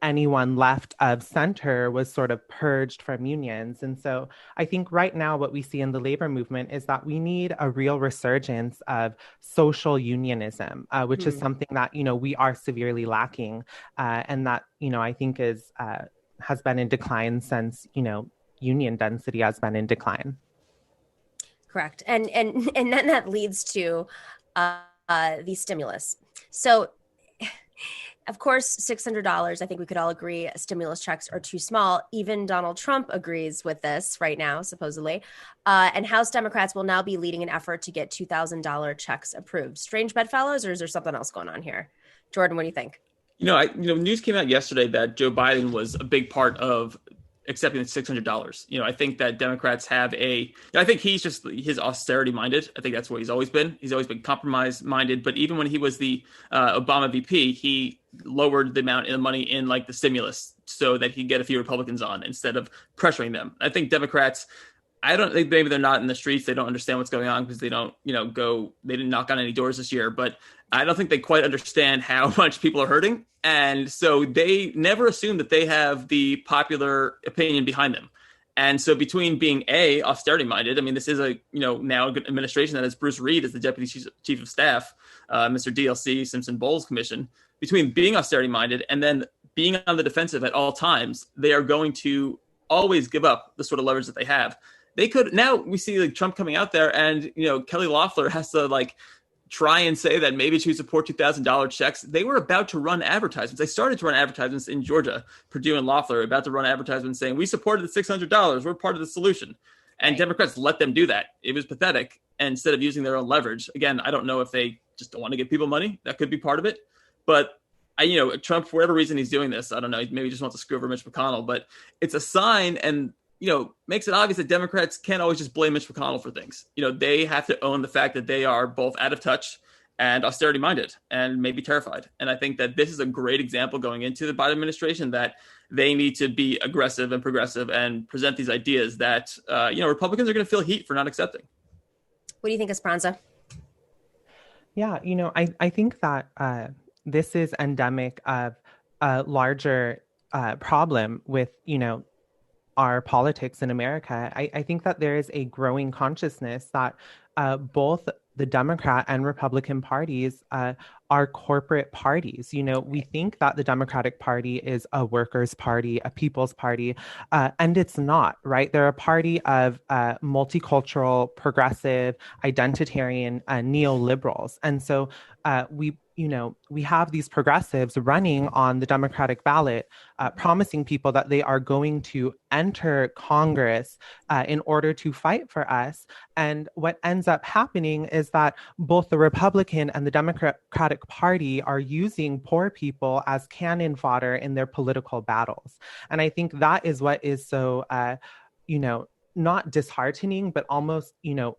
anyone left of center was sort of purged from unions. And so I think right now what we see in the labor movement is that we need a real resurgence of social unionism, which is something that, we are severely lacking, and that, I think has been in decline since, union density has been in decline. Correct. And then that leads to the stimulus. So of course, $600, I think we could all agree stimulus checks are too small. Even Donald Trump agrees with this right now, supposedly. And House Democrats will now be leading an effort to get $2,000 checks approved. Strange bedfellows, or is there something else going on here? Jordan, what do you think? News came out yesterday that Joe Biden was a big part of accepting the $600. I think that Democrats have I think he's austerity minded. I think that's what he's always been. He's always been compromise minded. But even when he was the Obama VP, he lowered the amount of money in like the stimulus so that he'd get a few Republicans on instead of pressuring them. I think Democrats, I don't think maybe they're not in the streets. They don't understand what's going on because they don't, they didn't knock on any doors this year, but I don't think they quite understand how much people are hurting. And so they never assume that they have the popular opinion behind them. And so between being austerity minded, I mean, this is now a good administration that has Bruce Reed as the deputy chief of staff, Mr. DLC, Simpson Bowles Commission. Between being austerity minded and then being on the defensive at all times, they are going to always give up the sort of leverage that they have. They could, now we see like Trump coming out there and, Kelly Loeffler has to like try and say that maybe she would support $2,000 checks. They were about to run advertisements. They started to run advertisements in Georgia. Purdue and Loeffler were about to run advertisements saying, we supported the $600. We're part of the solution. And Right. Democrats let them do that. It was pathetic. And instead of using their own leverage, again, I don't know if they just don't want to give people money. That could be part of it. But Trump, for whatever reason he's doing this, I don't know, maybe he just wants to screw over Mitch McConnell, but it's a sign and, makes it obvious that Democrats can't always just blame Mitch McConnell for things. They have to own the fact that they are both out of touch and austerity minded and maybe terrified. And I think that this is a great example going into the Biden administration that they need to be aggressive and progressive and present these ideas that, Republicans are going to feel heat for not accepting. What do you think, Esperanza? Yeah, I think that this is endemic of a larger problem with, our politics in America. I think that there is a growing consciousness that both the Democrat and Republican parties are corporate parties. We think that the Democratic Party is a workers' party, a people's party, and it's not, right? They're a party of multicultural, progressive, identitarian, neoliberals. And so we have these progressives running on the Democratic ballot, promising people that they are going to enter Congress in order to fight for us. And what ends up happening is that both the Republican and the Democratic Party are using poor people as cannon fodder in their political battles. And I think that is what is so, not disheartening, but almost,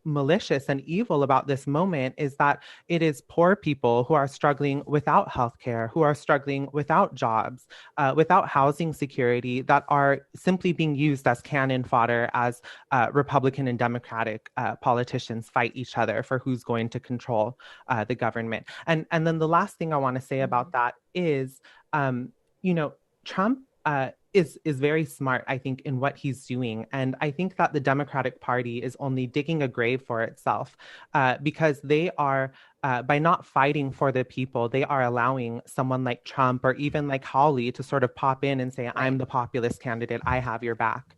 malicious and evil about this moment is that it is poor people who are struggling without healthcare, who are struggling without jobs, without housing security, that are simply being used as cannon fodder as Republican and Democratic politicians fight each other for who's going to control the government. And then the last thing I want to say about that is, Trump is very smart, I think, in what he's doing. And I think that the Democratic Party is only digging a grave for itself because they are, by not fighting for the people, they are allowing someone like Trump or even like Hawley to sort of pop in and say, I'm the populist candidate, I have your back,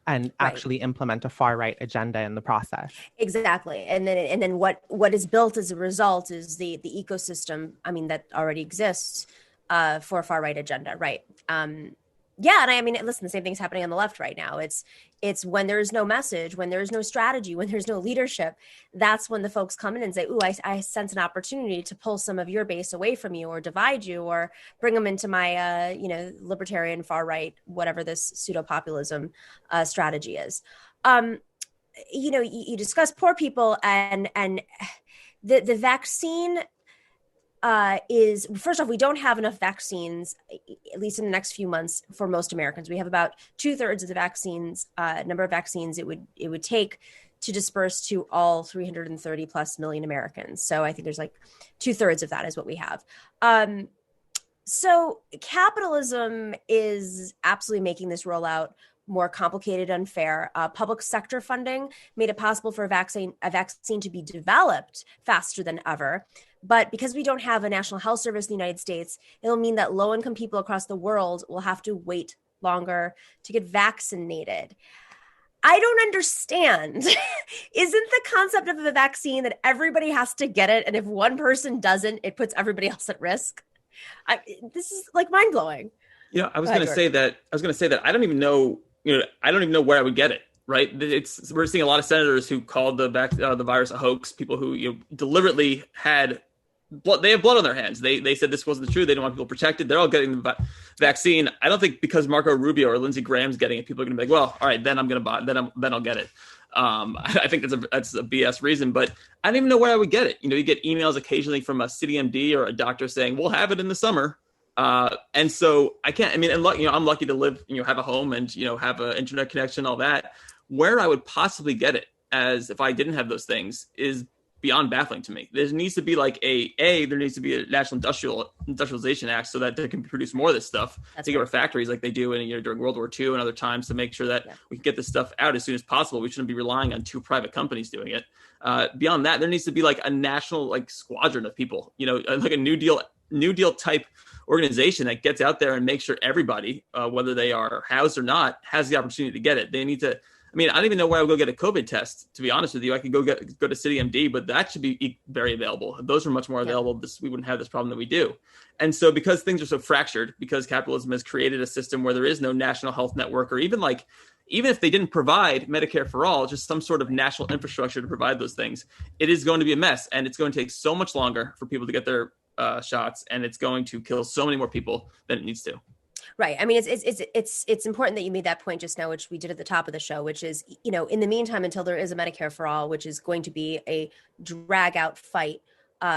and actually implement a far-right agenda in the process. Exactly. And then what is built as a result is the ecosystem, that already exists for a far-right agenda, right? Yeah, and I mean, listen, the same thing's happening on the left right now. It's when there's no message, when there's no strategy, when there's no leadership, that's when the folks come in and say, "Ooh, I sense an opportunity to pull some of your base away from you, or divide you, or bring them into my, libertarian far right, whatever this pseudo populism strategy is." You discuss poor people, and the vaccine. Is first off, we don't have enough vaccines, at least in the next few months, for most Americans. We have about 2/3 of the vaccines, number of vaccines it would take to disperse to all 330 plus million Americans. So I think there's like 2/3 of that is what we have. So capitalism is absolutely making this rollout more complicated, unfair. Public sector funding made it possible for a vaccine to be developed faster than ever. But because we don't have a national health service in the United States, it'll mean that low-income people across the world will have to wait longer to get vaccinated. I don't understand. Isn't the concept of the vaccine that everybody has to get it, and if one person doesn't, it puts everybody else at risk? This is like mind-blowing. I was going to say that I don't even know. I don't even know where I would get it. Right? We're seeing a lot of senators who called the virus a hoax. People who deliberately had blood. They have blood on their hands. They said this wasn't true. They don't want people protected. They're all getting the vaccine. I don't think because Marco Rubio or Lindsey Graham's getting it, people are going to be like, well, all right, then I'm going to buy it. Then I'll get it. I think that's a BS reason, but I don't even know where I would get it. You get emails occasionally from a city MD or a doctor saying we'll have it in the summer. And so I can't. I mean, and I'm lucky to live, have a home and have an internet connection, all that. Where I would possibly get it, as if I didn't have those things, is beyond baffling to me. There needs to be like there needs to be a national industrialization act so that they can produce more of this stuff. Take over factories like they do during World War II and other times to make sure that we can get this stuff out as soon as possible. We shouldn't be relying on 2 private companies doing it. Beyond that, there needs to be like a national squadron of people, like a New Deal type organization that gets out there and makes sure everybody, whether they are housed or not, has the opportunity to get it. They need to. I mean, I don't even know where I would go get a COVID test, to be honest with you. I could go to City MD, but that should be very available. Those are much more available. We wouldn't have this problem that we do. And so because things are so fractured, because capitalism has created a system where there is no national health network, or even if they didn't provide Medicare for all, just some sort of national infrastructure to provide those things, it is going to be a mess. And it's going to take so much longer for people to get their shots. And it's going to kill so many more people than it needs to. Right. I mean, it's important that you made that point just now, which we did at the top of the show, which is, in the meantime, until there is a Medicare for all, which is going to be a drag out fight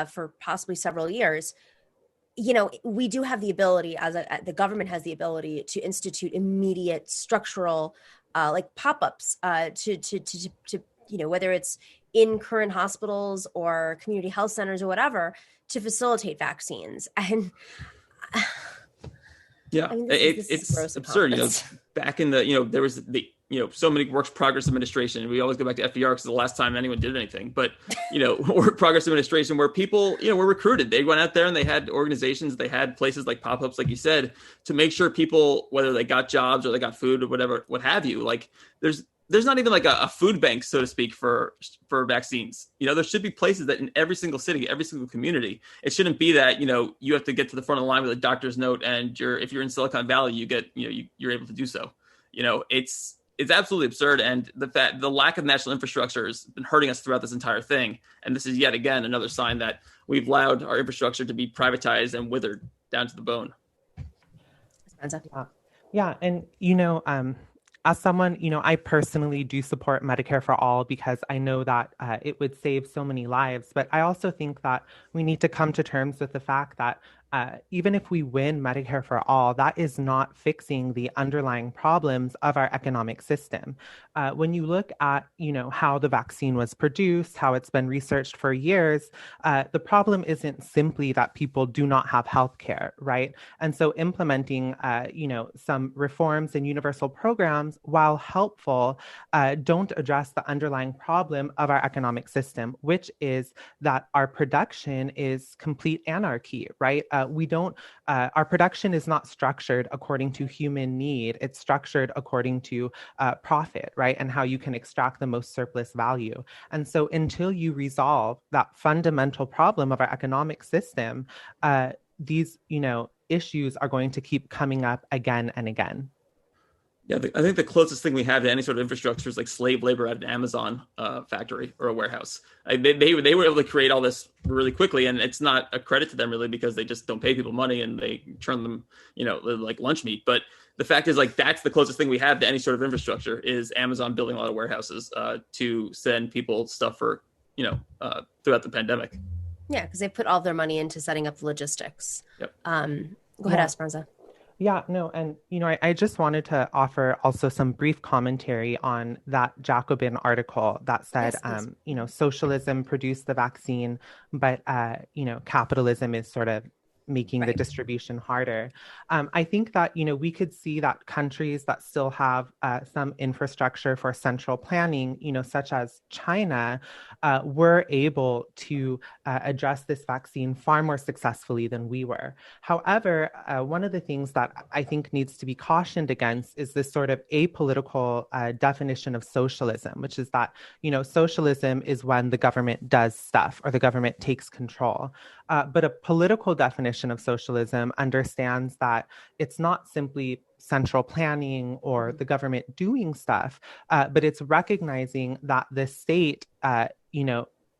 for possibly several years, we do have the ability, the government has the ability to institute immediate structural pop-ups to whether it's in current hospitals or community health centers or whatever, to facilitate vaccines. And yeah, I mean, it's absurd. Back in there was the so many Works Progress Administration. We always go back to FDR because the last time anyone did anything. But Work Progress Administration, where people were recruited. They went out there and they had organizations. They had places like pop-ups, like you said, to make sure people, whether they got jobs or they got food or whatever, what have you. Like there's not even like a food bank, so to speak, for vaccines. There should be places that in every single city, every single community, it shouldn't be that, you have to get to the front of the line with a doctor's note. And if you're in Silicon Valley, you get, you're able to do so. It's absolutely absurd. And the lack of national infrastructure has been hurting us throughout this entire thing. And this is yet again another sign that we've allowed our infrastructure to be privatized and withered down to the bone. Yeah. And, as someone, I personally do support Medicare for all because I know that it would save so many lives. But I also think that we need to come to terms with the fact that even if we win Medicare for all, that is not fixing the underlying problems of our economic system. When you look at, how the vaccine was produced, how it's been researched for years, the problem isn't simply that people do not have health care, right? And so implementing, some reforms and universal programs, while helpful, don't address the underlying problem of our economic system, which is that our production is complete anarchy, right? Our production is not structured according to human need. It's structured according to profit, right? And how you can extract the most surplus value. And so until you resolve that fundamental problem of our economic system, these, issues are going to keep coming up again and again. Yeah, I think the closest thing we have to any sort of infrastructure is like slave labor at an Amazon factory or a warehouse. They were able to create all this really quickly, and it's not a credit to them really because they just don't pay people money and they turn them, like lunch meat. But the fact is, like, that's the closest thing we have to any sort of infrastructure is Amazon building a lot of warehouses to send people stuff for, throughout the pandemic. Yeah, because they put all their money into setting up the logistics. Yep. Go ahead, Esperanza. Yeah, no, and, I just wanted to offer also some brief commentary on that Jacobin article that said, Yes, socialism produced the vaccine, but, capitalism is sort of making the distribution harder. I think that, we could see that countries that still have some infrastructure for central planning, such as China, were able to address this vaccine far more successfully than we were. However, one of the things that I think needs to be cautioned against is this sort of apolitical definition of socialism, which is that, socialism is when the government does stuff or the government takes control. But a political definition of socialism understands that it's not simply central planning or the government doing stuff, but it's recognizing that the state,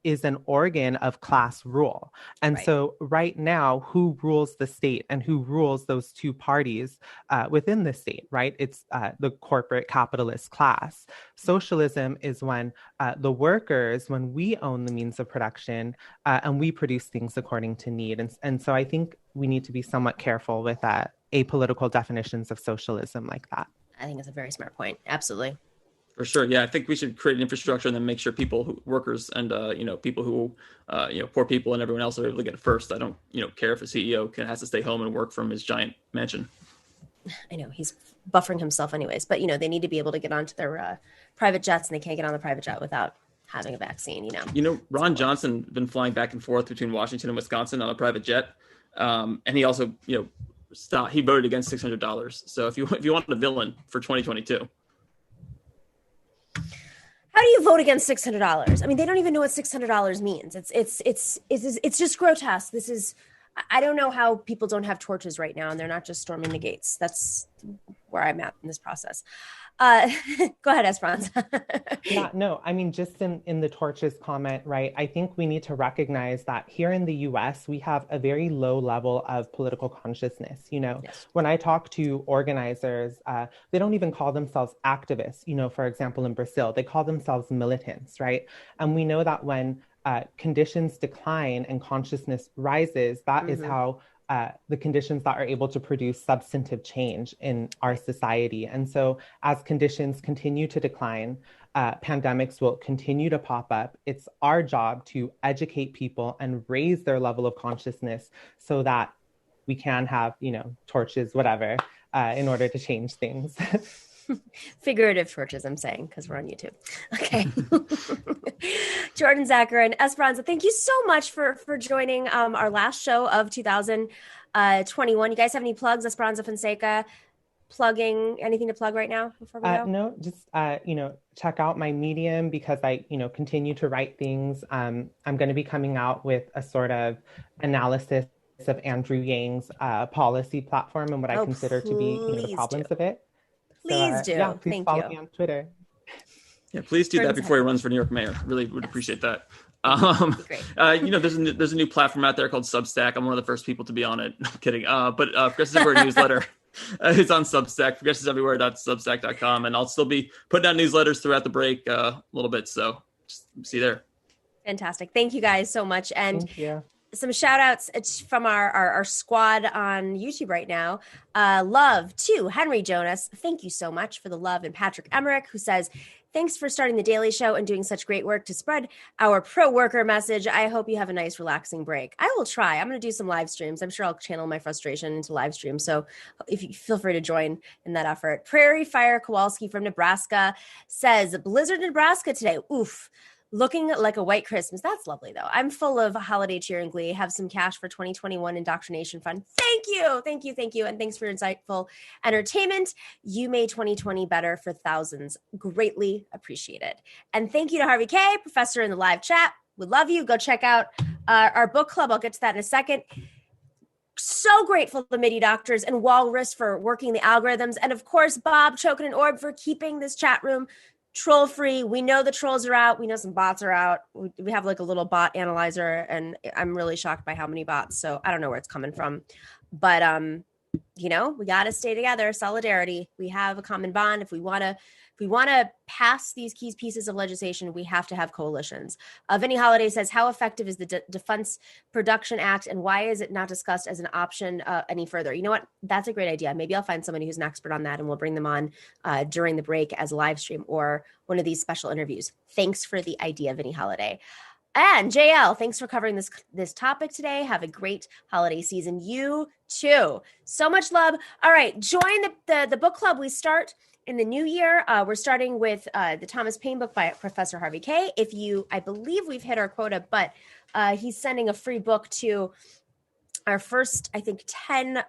is an organ of class rule. And so right now, who rules the state and who rules those two parties within the state, right? It's the corporate capitalist class. Socialism is when the workers, when we own the means of production and we produce things according to need. And so I think we need to be somewhat careful with apolitical definitions of socialism like that. I think it's a very smart point. Absolutely. For sure. Yeah, I think we should create an infrastructure and then make sure workers and, people who, poor people and everyone else are able to get it first. I don't, care if a CEO has to stay home and work from his giant mansion. I know he's buffering himself anyways, but, they need to be able to get onto their private jets and they can't get on the private jet without having a vaccine, Ron Johnson been flying back and forth between Washington and Wisconsin on a private jet. And he also, he voted against $600. So if you want a villain for 2022. How do you vote against $600? I mean, they don't even know what $600 means. It's just grotesque. I don't know how people don't have torches right now and they're not just storming the gates. That's where I'm at in this process. Go ahead, Esperanza. Yeah, no, I mean, just in the torches comment, right? I think we need to recognize that here in the US, we have a very low level of political consciousness. Yes. When I talk to organizers, they don't even call themselves activists. For example, in Brazil, they call themselves militants, right? And we know that when conditions decline and consciousness rises, that is how the conditions that are able to produce substantive change in our society. And so as conditions continue to decline, pandemics will continue to pop up. It's our job to educate people and raise their level of consciousness so that we can have, torches, whatever, in order to change things. Figurative torches, I'm saying, because we're on YouTube. Okay. Jordan, Zakarin, Esperanza, thank you so much for joining our last show of 2021. You guys have any plugs? Esperanza, Fonseca, plugging anything to plug right now before we go? No, just, check out my Medium because I, continue to write things. I'm going to be coming out with a sort of analysis of Andrew Yang's policy platform and what I consider to be the problems of it. Please do. Yeah, please Thank follow you. me on Twitter. Yeah, please do that before he runs for New York mayor. Really would appreciate that. There's a new platform out there called Substack. I'm one of the first people to be on it. I'm kidding. But Progressives Everywhere newsletter is on Substack, progressiveseverywhere.substack.com. And I'll still be putting out newsletters throughout the break a little bit. So just see you there. Fantastic. Thank you guys so much. And Thank you. Some shout outs from our squad on YouTube right now. Love to Henry Jonas. Thank you so much for the love. And Patrick Emmerich, who says, thanks for starting the Daily Show and doing such great work to spread our pro-worker message. I hope you have a nice, relaxing break. I will try. I'm going to do some live streams. I'm sure I'll channel my frustration into live streams. So if you feel free to join in that effort. Prairie Fire Kowalski from Nebraska says, blizzard in Nebraska today. Oof. Looking like a white Christmas. That's lovely, though. I'm full of holiday cheer and glee. Have some cash for 2021 indoctrination fund. Thank you. Thank you. Thank you. And thanks for your insightful entertainment. You made 2020 better for thousands. Greatly appreciated. And thank you to Harvey K, professor in the live chat. We love you. Go check out our book club. I'll get to that in a second. so grateful to MIDI doctors and Walrus for working the algorithms. And of course, Bob, Chokin, and Orb for keeping this chat room troll free. We know the trolls are out. We know some bots are out. We have like a little bot analyzer, and I'm really shocked by how many bots. So I don't know where it's coming from. But, we got to stay together. Solidarity. We have a common bond. If we want to pass these key pieces of legislation, we have to have coalitions. Vinny Holiday says, how effective is the Defense Production Act, and why is it not discussed as an option any further? You know what? That's a great idea. Maybe I'll find somebody who's an expert on that, and we'll bring them on during the break as a live stream or one of these special interviews. Thanks for the idea, Vinny Holiday. And JL, thanks for covering this topic today. Have a great holiday season. You too. So much love. All right, join the book club. We start in the new year. We're starting with the Thomas Paine book by Professor Harvey K. I believe we've hit our quota, but he's sending a free book to our first, I think, 10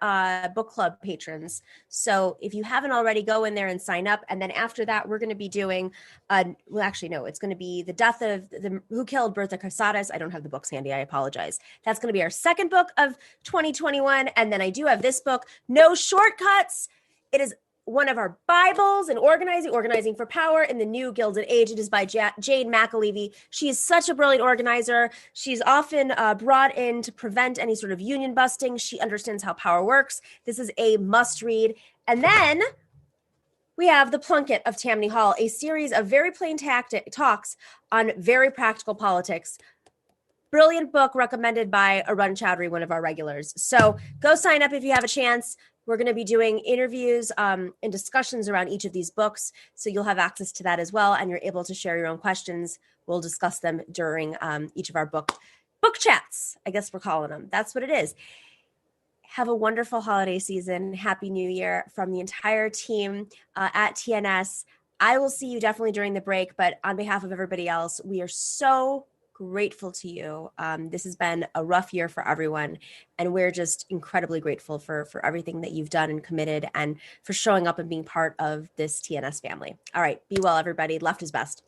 book club patrons. So if you haven't already, go in there and sign up. And then after that, we're going to be doing, it's going to be The Death of Who Killed Bertha Casares. I don't have the books handy. I apologize. That's going to be our second book of 2021. And then I do have this book, No Shortcuts. It is one of our Bibles in organizing for power in the new Gilded Age. It is by Jane McAlevey. She is such a brilliant organizer. She's often brought in to prevent any sort of union busting. She understands how power works. This is a must read. And then we have The Plunket of Tammany Hall, a series of very plain talks on very practical politics. Brilliant book recommended by Arun Chowdhury, one of our regulars. So go sign up if you have a chance. We're going to be doing interviews and discussions around each of these books, so you'll have access to that as well, and you're able to share your own questions. We'll discuss them during each of our book chats, I guess we're calling them. That's what it is. Have a wonderful holiday season. Happy New Year from the entire team at TNS. I will see you definitely during the break, but on behalf of everybody else, we are so grateful to you. This has been a rough year for everyone, and we're just incredibly grateful for everything that you've done and committed, and for showing up and being part of this TNS family. All right, be well, everybody. Left is best.